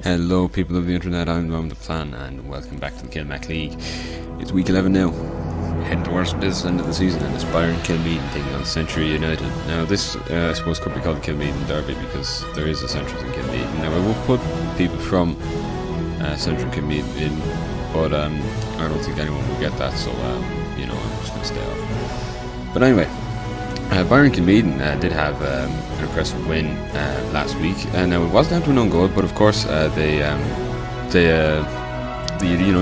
Hello people of the internet, I'm the Plan and welcome back to the Kilmac League. It's week 11 now, heading towards this end of the season, and it's Bayern Kilmeaden taking on Century United. Now this I suppose could be called the Kilmeaden Derby because there is a Central in Kilmeaden. Now I will put people from Central Kilmeaden in, but I don't think anyone will get that, so I'm just going to stay off. But anyway, Bayern Kilmeaden did have an impressive win last week, and now it was down to an own goal, but of course you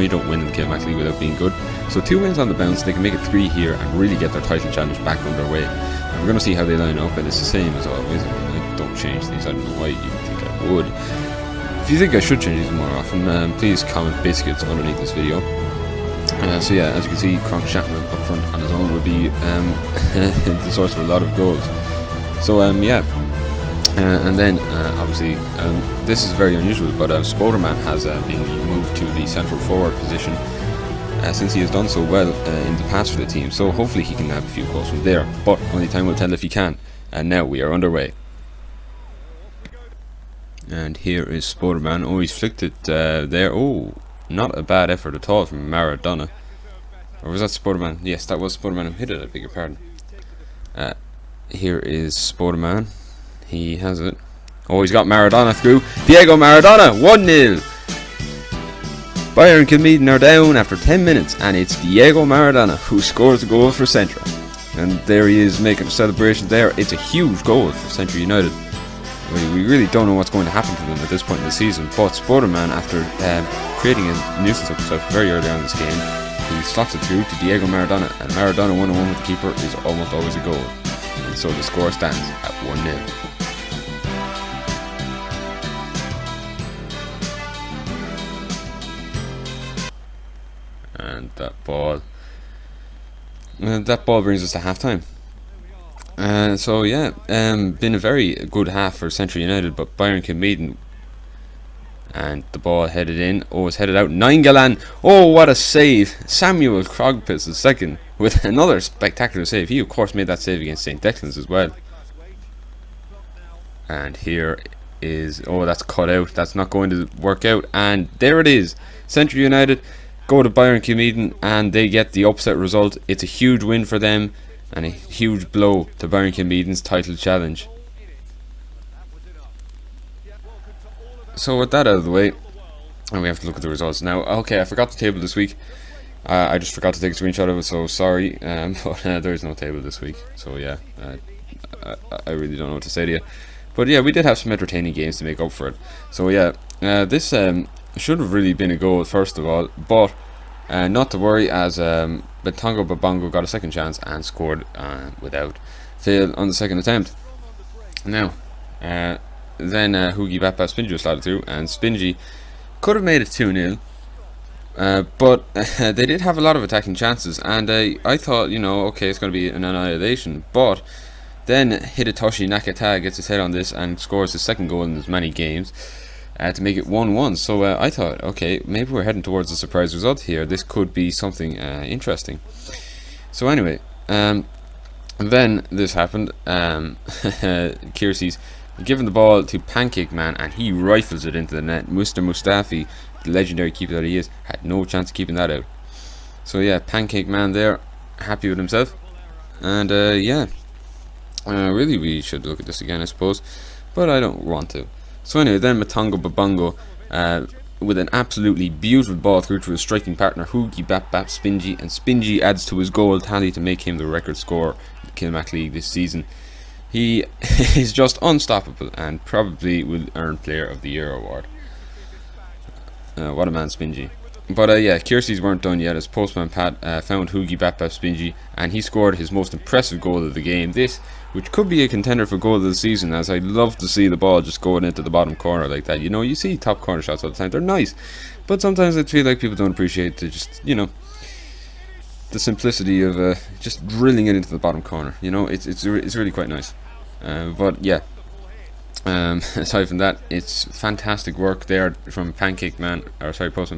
don't win in the Kilmac League without being good. So 2 wins on the bounce, they can make it 3 here and really get their title challenge back underway. And we're going to see how they line up, and it's the same as always. I don't change these. I don't know why you would think I would. If you think I should change these more often, please comment biscuits underneath this video. So yeah, as you can see, Kronk Chapman up front on his own would be the source of a lot of goals. So and then obviously this is very unusual, but Spoderman has been moved to the central forward position since he has done so well in the past for the team. So hopefully he can have a few goals from there, but only time will tell if he can. And now we are underway. And here is Spoderman. Oh, he's flicked it there. Oh, not a bad effort at all from Maradona. Or was that Spoderman? Yes, that was Spoderman who hit it, I beg your pardon. Here is Spoderman. He has it. Oh, he's got Maradona through. Diego Maradona, 1-0. Bayern Kilmeaden are down after 10 minutes, and it's Diego Maradona who scores the goal for Central. And there he is making a celebration there. It's a huge goal for Central United. We really don't know what's going to happen to them at this point in the season, but Spoderman, after creating a nuisance of himself very early on in this game, he slots it through to Diego Maradona, and Maradona 1-on-1 with the keeper is almost always a goal. And so the score stands at 1-0. And that ball brings us to half-time. Been a very good half for Central United, but Bayern Kilmeaden, and the ball headed in. Oh, it's headed out. Nainggolan. Oh, what a save! Samuel Krogpis is second with another spectacular save. He of course made that save against St. Declan's as well. And here is, oh, that's cut out. That's not going to work out. And there it is. Central United go to Bayern Kilmeaden and they get the upset result. It's a huge win for them and a huge blow to Bayern Kilmeaden's title challenge. So with that out of the way, and we have to look at the results now. Okay, I forgot the table this week. I just forgot to take a screenshot of it, so sorry. But there is no table this week. So yeah, I really don't know what to say to you. But yeah, we did have some entertaining games to make up for it. So yeah, this should have really been a goal first of all, but not to worry, as Batongo Babongo got a second chance and scored without fail on the second attempt. Now, then Hugi Bapa Spinji was slotted through, and Spinji could have made it 2-0, but they did have a lot of attacking chances, and I thought, okay, it's going to be an annihilation, but then Hidetoshi Nakata gets his head on this and scores his second goal in as many games to make it 1-1. So I thought, okay, maybe we're heading towards a surprise result here. This could be something interesting. So anyway, then this happened. Kiersey's given the ball to Pancake Man, and he rifles it into the net. Mr. Mustafi, the legendary keeper that he is, had no chance of keeping that out. So yeah, Pancake Man there, happy with himself. And really we should look at this again, I suppose, but I don't want to. So anyway, then Matongo Babongo with an absolutely beautiful ball through to his striking partner Hugi Bap Spinji, and Spinji adds to his goal tally to make him the record scorer in the Kilmac League this season. He is just unstoppable and probably will earn Player of the Year award. What a man, Spinji. But Kiersey's weren't done yet, as Postman Pat found Hugi Bap Spinji, and he scored his most impressive goal of the game. This, which could be a contender for goal of the season, as I'd love to see the ball just going into the bottom corner like that. You see top corner shots all the time, they're nice, but sometimes I feel like people don't appreciate the simplicity of just drilling it into the bottom corner. It's really quite nice. But yeah, aside from that, it's fantastic work there from Postman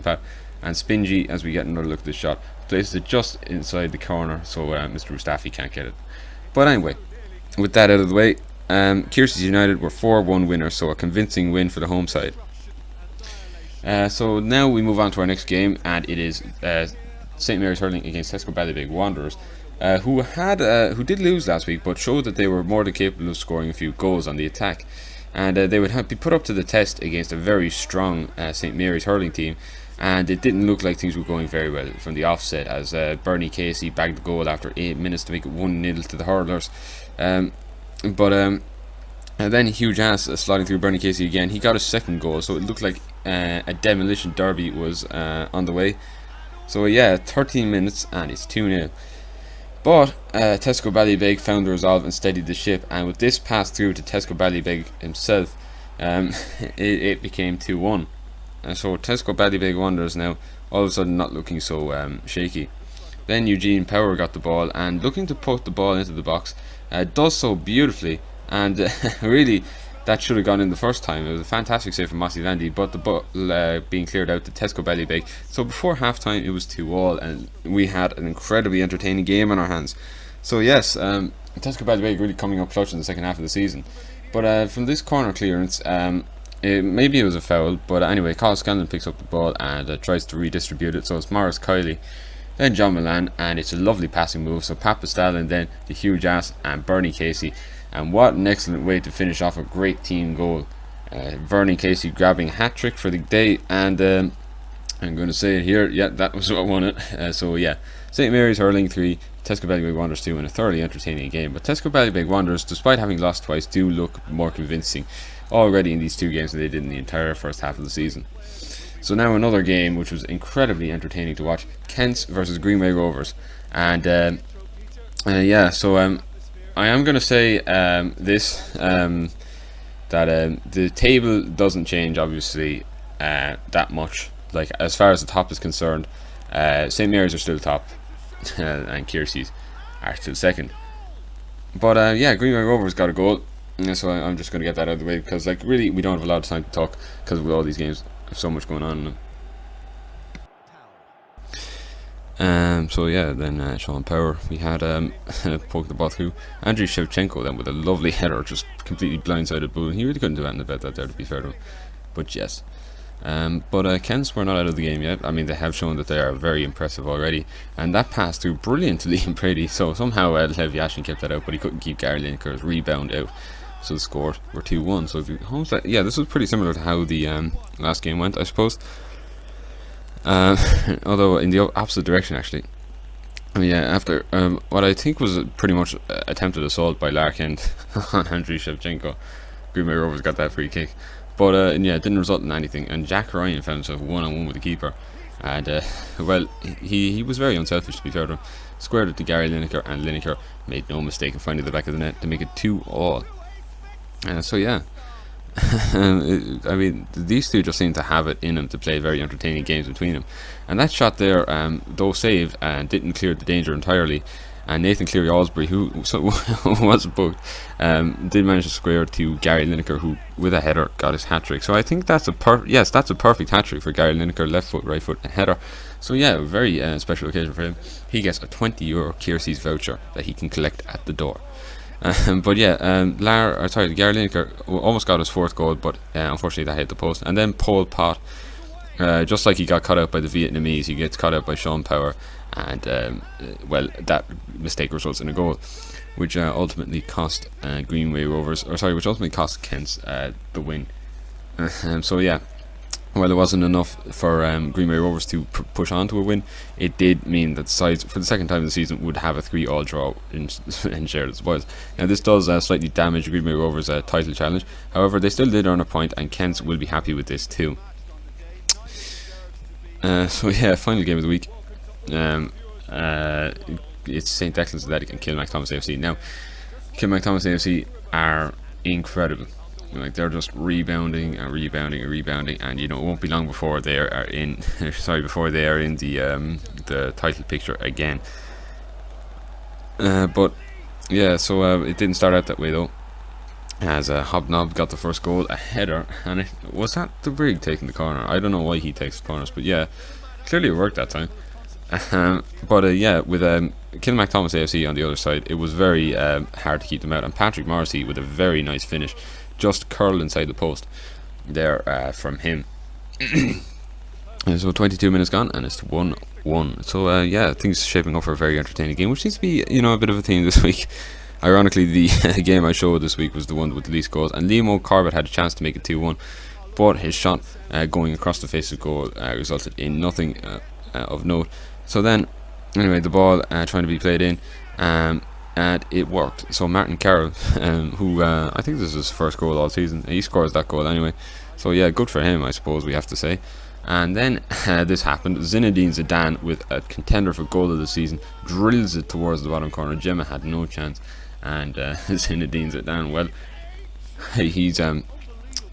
Pat, and Spinji, as we get another look at this shot, places it just inside the corner, so Mr. Mustafi can't get it. But anyway, with that out of the way, Kiersey's United were 4-1 winners, so a convincing win for the home side. So now we move on to our next game, and it is St Mary's hurling against Tesco Ballybeg Wanderers, who did lose last week, but showed that they were more than capable of scoring a few goals on the attack, and they would be put up to the test against a very strong St Mary's hurling team. And it didn't look like things were going very well from the offset, as Bernie Casey bagged the goal after 8 minutes to make it 1-0 to the hurlers. And then Hugh Jass sliding through Bernie Casey again. He got a second goal, so it looked like a demolition derby was on the way. So yeah, 13 minutes and it's 2-0. But Tesco Ballybeg found the resolve and steadied the ship, and with this pass through to Tesco Ballybeg himself, it became 2-1. So Tesco Ballybeg Wanderers now all of a sudden not looking so shaky. Then Eugene Power got the ball and looking to put the ball into the box, does so beautifully, and really that should have gone in the first time. It was a fantastic save from Mossy Landy, but the ball being cleared out to Tesco Ballybeg. So before half time it was 2-2, and we had an incredibly entertaining game on our hands. So yes, Tesco Ballybeg really coming up clutch in the second half of the season. But from this corner clearance, maybe it was a foul, but anyway, Carl Scanlon picks up the ball and tries to redistribute it. So it's Morris Kiley, then John Milan, and it's a lovely passing move. So Pat Pastal, then to Hugh Jass and Bernie Casey, and what an excellent way to finish off a great team goal. Bernie Casey grabbing a hat trick for the day, and I'm going to say it here, yeah, that was what won it. So yeah, St Mary's hurling 3, Tesco Ballybeg Wanderers 2 in a thoroughly entertaining game. But Tesco Ballybeg Wanderers, despite having lost twice, do look more convincing already in these two games than they did in the entire first half of the season. So now another game which was incredibly entertaining to watch, Kents versus Greenway Rovers. And yeah, so I am going to say that the table doesn't change obviously that much. Like, as far as the top is concerned, St Mary's are still top and Kiersey's are still second. But yeah, Greenway Rovers got a goal, so I'm just going to get that out of the way, because like really we don't have a lot of time to talk because with all these games have so much going on in them. So yeah, then Sean Power, we had poked the ball through Andriy Shevchenko then with a lovely header, just completely blindsided Bull. He really couldn't do anything about that there, to be fair to him. But yes, but Kents were not out of the game yet. I mean, they have shown that they are very impressive already, and that passed through brilliant to Liam Brady. So somehow Lev Yashin kept that out, but he couldn't keep Gary Lineker's rebound out. So the score were 2-1. So yeah, this was pretty similar to how the last game went, I suppose. Although in the opposite direction actually. I mean, yeah, after what I think was pretty much attempted assault by Larkin on Andriy Shevchenko, Greenway Rovers got that free kick. But yeah, it didn't result in anything, and Jack Ryan found himself one-on-one with the keeper, and well, he was very unselfish, to be fair to him. Squared it to Gary Lineker, and Lineker made no mistake in finding the back of the net to make it 2-2. So yeah, I mean, these two just seem to have it in them to play very entertaining games between them. And that shot there, though saved, didn't clear the danger entirely. And Nathan Cleary-Alsbury, who was booked, did manage to square to Gary Lineker, who with a header got his hat trick. So I think that's a perfect hat trick for Gary Lineker, left foot, right foot, header. So yeah, a very special occasion for him. He gets a €20 Kiersey's voucher that he can collect at the door. But yeah, Gary Lineker almost got his fourth goal, but unfortunately that hit the post. And then Paul Pot, just like he got cut out by the Vietnamese, he gets cut out by Sean Power, and well, that mistake results in a goal, which ultimately cost Greenway Rovers, which ultimately cost Kents the win. So yeah, while it wasn't enough for Greenway Rovers to push on to a win, it did mean that the sides, for the second time in the season, would have a 3-3 draw in shared the spoils. Now this does slightly damage Greenway Rovers' title challenge. However, they still did earn a point, and Kents will be happy with this too. So yeah, final game of the week. It's St Declan's Athletic and Kilmac Thomas AFC. Now, Kilmac Thomas AFC are incredible. Like, they're just rebounding, and you know, it won't be long before they are in the title picture again. But yeah, so it didn't start out that way though, as Hobnob got the first goal, a header, and it was that the Brig taking the corner. I don't know why he takes the corners, but yeah, clearly it worked that time. But yeah, with Kilmac Thomas AFC on the other side, it was very hard to keep them out, and Patrick Morrissey with a very nice finish, just curled inside the post there from him. So 22 minutes gone, and it's 1-1. So yeah, things shaping up for a very entertaining game, which seems to be a bit of a theme this week. Ironically, the game I showed this week was the one with the least goals, and Liam O'Corbett had a chance to make it 2-1, but his shot going across the face of goal resulted in nothing of note. So then, anyway, the ball trying to be played in, and it worked. So Martin Carroll, who I think this is his first goal all season, he scores that goal anyway. So yeah, good for him, I suppose we have to say. And then this happened. Zinedine Zidane, with a contender for goal of the season, drills it towards the bottom corner. Gemma had no chance, and Zinedine Zidane, well, he's I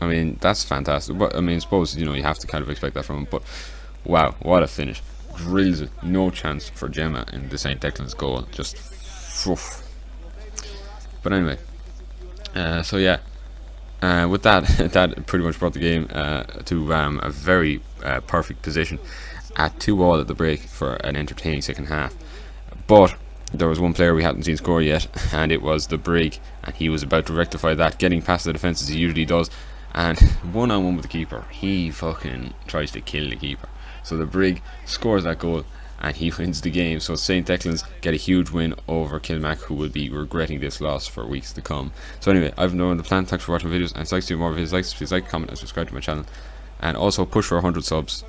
mean, that's fantastic. But I mean, I suppose you have to kind of expect that from him. But wow, what a finish! Drills it, no chance for Gemma in the St. Declan's goal. Just, oof. But anyway, so yeah. With that, that pretty much brought the game to a very perfect position at 2-2 at the break for an entertaining second half. But there was one player we hadn't seen score yet, and it was the Brig, and he was about to rectify that, getting past the defence as he usually does, and one-on-one with the keeper, he fucking tries to kill the keeper. So the Brig scores that goal, and he wins the game. So St. Declan's get a huge win over Kilmac, who will be regretting this loss for weeks to come. So anyway, I've known the plan. Thanks for watching my videos, and if you'd like to see more videos, please like, comment, and subscribe to my channel, and also push for 100 subs.